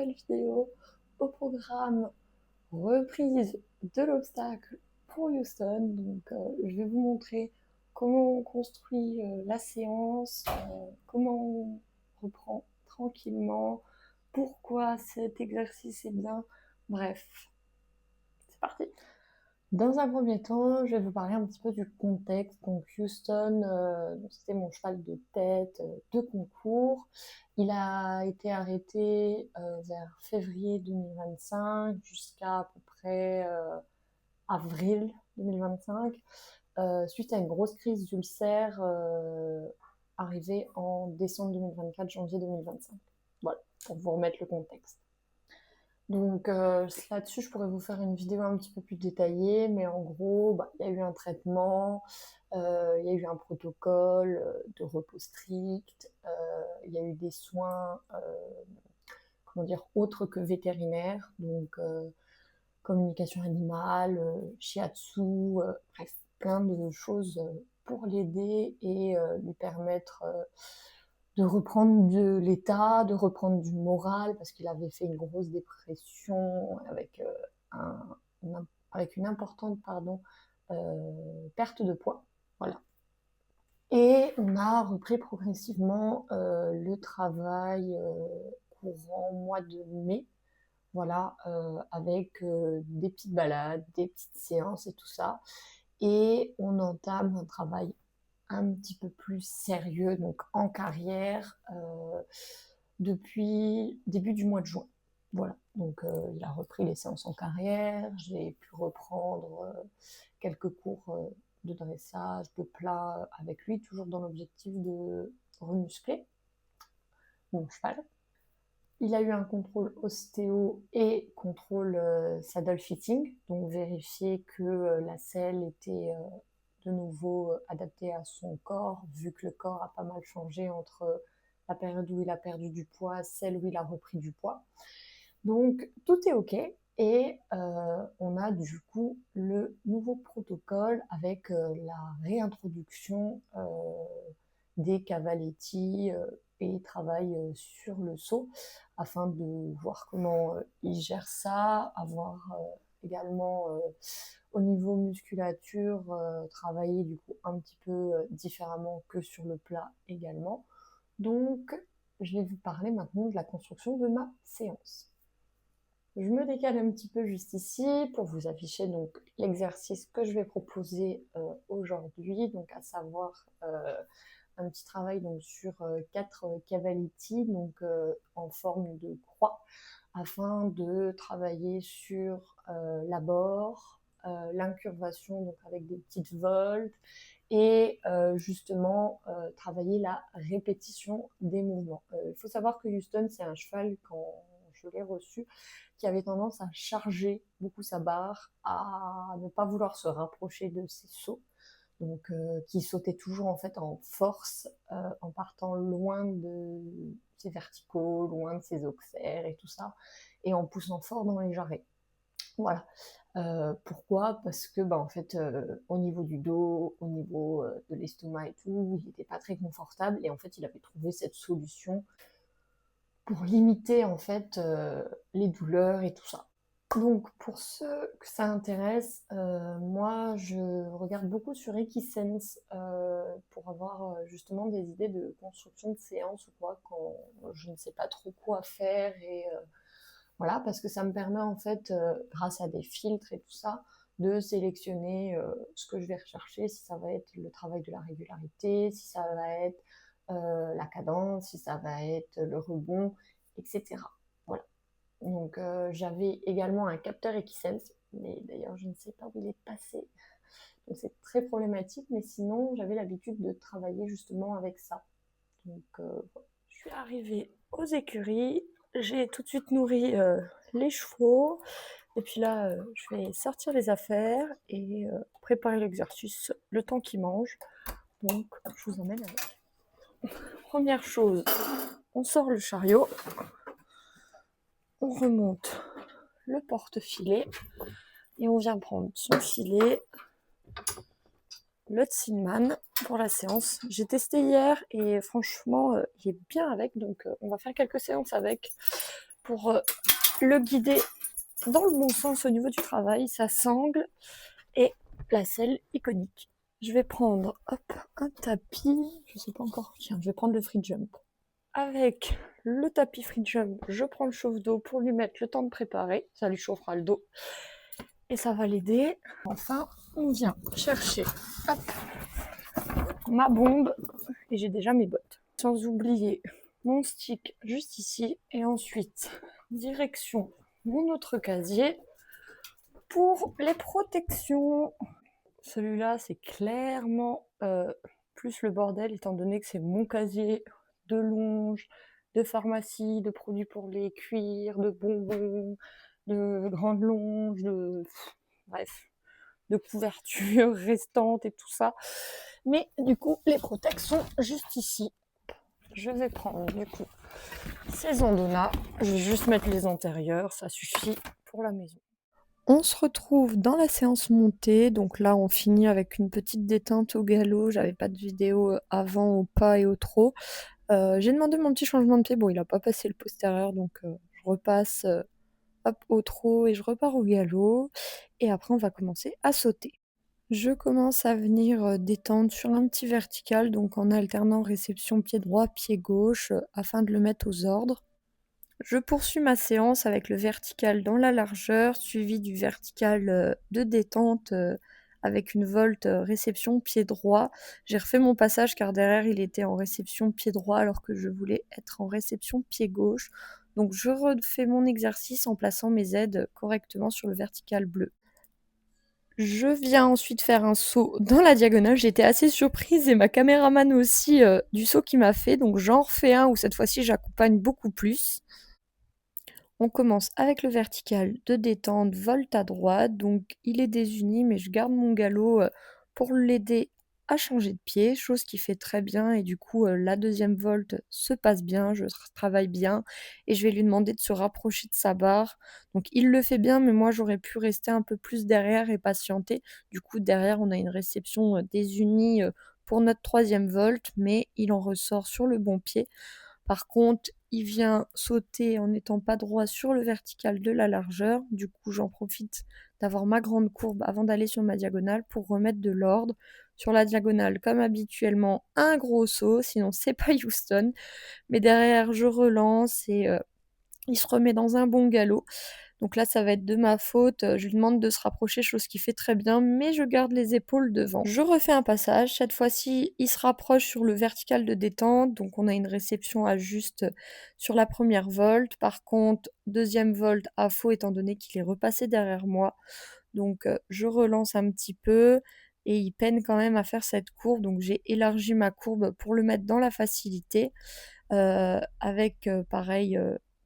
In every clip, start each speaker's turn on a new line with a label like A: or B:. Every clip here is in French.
A: nouvelle vidéo. Au programme, reprise de l'obstacle pour Houston. Donc je vais vous montrer comment on construit la séance, comment on reprend tranquillement, pourquoi cet exercice est bien. Bref, c'est parti. Dans un premier temps, je vais vous parler un petit peu du contexte. Donc Houston, c'était mon cheval de tête de concours. Il a été arrêté vers février 2025 jusqu'à peu près avril 2025, suite à une grosse crise d'ulcère arrivée en décembre 2024, janvier 2025. Voilà, pour vous remettre le contexte. Donc là-dessus, je pourrais vous faire une vidéo un petit peu plus détaillée, mais en gros, il y a eu un traitement, il y a eu un protocole de repos strict, il y a eu des soins, comment dire, autres que vétérinaires, donc communication animale, shiatsu, bref, plein de choses pour l'aider et lui permettre de reprendre de l'état, de reprendre du moral, parce qu'il avait fait une grosse dépression avec, avec une importante perte de poids. Voilà. Et on a repris progressivement le travail courant mois de mai, voilà, avec des petites balades, des petites séances et tout ça. Et on entame un travail un petit peu plus sérieux, donc en carrière, depuis début du mois de juin. Voilà, donc il a repris les séances en carrière, j'ai pu reprendre quelques cours de dressage, de plat avec lui, toujours dans l'objectif de remuscler mon cheval. Il a eu un contrôle ostéo et contrôle saddle fitting, donc vérifier que la selle était de nouveau adaptée à son corps, vu que le corps a pas mal changé entre la période où il a perdu du poids, celle où il a repris du poids. Donc tout est ok et on a du coup le nouveau protocole avec la réintroduction des cavaletti et travail sur le saut afin de voir comment il gère ça, avoir également au niveau musculature travailler du coup un petit peu différemment que sur le plat également. Donc je vais vous parler maintenant de la construction de ma séance. Je me décale un petit peu juste ici pour vous afficher donc l'exercice que je vais proposer aujourd'hui, donc à savoir un petit travail donc sur 4 cavaletti, donc en forme de croix, afin de travailler sur l'abord, l'incurvation donc avec des petites voltes et justement travailler la répétition des mouvements. Il faut savoir que Houston, c'est un cheval, quand je l'ai reçu, qui avait tendance à charger beaucoup sa barre, à ne pas vouloir se rapprocher de ses sauts, donc qui sautait toujours en fait en force, en partant loin de ses verticaux, loin de ses auxerres et tout ça, et en poussant fort dans les jarrets. Voilà. Pourquoi? Parce que en fait, au niveau du dos, au niveau de l'estomac et tout, il n'était pas très confortable, et en fait, il avait trouvé cette solution pour limiter en fait les douleurs et tout ça. Donc pour ceux que ça intéresse, moi je regarde beaucoup sur Equisense pour avoir justement des idées de construction de séance ou quoi quand je ne sais pas trop quoi faire, et voilà, parce que ça me permet en fait, grâce à des filtres et tout ça, de sélectionner ce que je vais rechercher, si ça va être le travail de la régularité, si ça va être la cadence, si ça va être le rebond, etc. Voilà. Donc j'avais également un capteur Equisense, mais d'ailleurs je ne sais pas où il est passé. Donc c'est très problématique, mais sinon j'avais l'habitude de travailler justement avec ça. Donc je suis arrivée aux écuries, j'ai tout de suite nourri les chevaux, et puis là je vais sortir les affaires et préparer l'exercice le temps qu'ils mangent. Donc je vous emmène avec. Première chose, on sort le chariot, on remonte le porte-filet et on vient prendre son filet, le Tsinman pour la séance. J'ai testé hier et franchement il est bien avec, donc on va faire quelques séances avec pour le guider dans le bon sens au niveau du travail, sa sangle et la selle iconique. Je vais prendre un tapis, je sais pas encore, tiens, je vais prendre le free jump. Avec le tapis free jump, je prends le chauffe-d'eau pour lui mettre le temps de préparer, ça lui chauffera le dos et ça va l'aider. Enfin, on vient chercher ma bombe et j'ai déjà mes bottes. Sans oublier mon stick juste ici et ensuite direction mon autre casier pour les protections. Celui-là, c'est clairement plus le bordel étant donné que c'est mon casier de longe, de pharmacie, de produits pour les cuirs, de bonbons, de grandes longes, bref, de couvertures restantes et tout ça. Mais du coup, les protections juste ici. Je vais prendre du coup ces Andona. Je vais juste mettre les antérieurs, ça suffit pour la maison. On se retrouve dans la séance montée, donc là on finit avec une petite détente au galop, j'avais pas de vidéo avant au pas et au trot. J'ai demandé mon petit changement de pied, bon il a pas passé le postérieur donc je repasse au trot et je repars au galop et après on va commencer à sauter. Je commence à venir détendre sur un petit vertical, donc en alternant réception pied droit, pied gauche, afin de le mettre aux ordres. Je poursuis ma séance avec le vertical dans la largeur, suivi du vertical de détente avec une volte réception pied droit. J'ai refait mon passage car derrière il était en réception pied droit alors que je voulais être en réception pied gauche. Donc je refais mon exercice en plaçant mes aides correctement sur le vertical bleu. Je viens ensuite faire un saut dans la diagonale. J'étais assez surprise et ma caméraman aussi du saut qu'il m'a fait. Donc j'en refais un où cette fois-ci j'accompagne beaucoup plus. On commence avec le vertical de détente, volte à droite, donc il est désuni, mais je garde mon galop pour l'aider à changer de pied, chose qui fait très bien, et du coup la deuxième volte se passe bien, je travaille bien, et je vais lui demander de se rapprocher de sa barre. Donc il le fait bien, mais moi j'aurais pu rester un peu plus derrière et patienter. Du coup derrière on a une réception désunie pour notre troisième volte, mais il en ressort sur le bon pied. Par contre, il vient sauter en n'étant pas droit sur le vertical de la largeur. Du coup, j'en profite d'avoir ma grande courbe avant d'aller sur ma diagonale pour remettre de l'ordre. Sur la diagonale, comme habituellement, un gros saut, sinon c'est pas Houston. Mais derrière, je relance et il se remet dans un bon galop. Donc là, ça va être de ma faute. Je lui demande de se rapprocher, chose qu'il fait très bien, mais je garde les épaules devant. Je refais un passage. Cette fois-ci, il se rapproche sur le vertical de détente. Donc on a une réception à juste sur la première volte. Par contre, deuxième volte à faux, étant donné qu'il est repassé derrière moi. Donc je relance un petit peu et il peine quand même à faire cette courbe. Donc j'ai élargi ma courbe pour le mettre dans la facilité. Avec pareil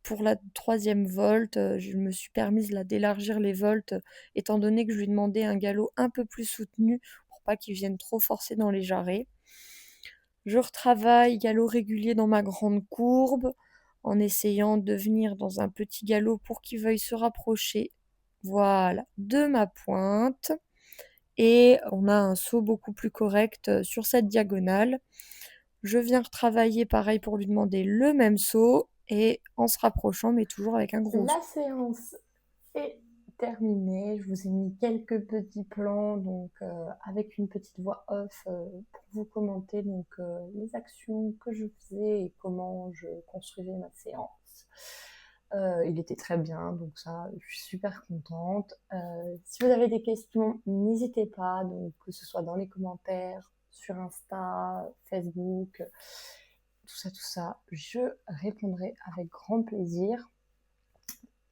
A: pour la troisième volte, je me suis permise là d'élargir les voltes étant donné que je lui demandais un galop un peu plus soutenu pour pas qu'il vienne trop forcer dans les jarrets. Je retravaille galop régulier dans ma grande courbe en essayant de venir dans un petit galop pour qu'il veuille se rapprocher, voilà, de ma pointe. Et on a un saut beaucoup plus correct sur cette diagonale. Je viens retravailler pareil pour lui demander le même saut et en se rapprochant, mais toujours avec un gros saut. La séance est terminée. Je vous ai mis quelques petits plans donc avec une petite voix off pour vous commenter donc les actions que je faisais et comment je construisais ma séance. Il était très bien, donc ça, je suis super contente. Si vous avez des questions, n'hésitez pas, donc que ce soit dans les commentaires, sur Insta, Facebook, tout ça, je répondrai avec grand plaisir.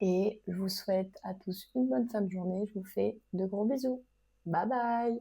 A: Et je vous souhaite à tous une bonne fin de journée. Je vous fais de gros bisous. Bye bye.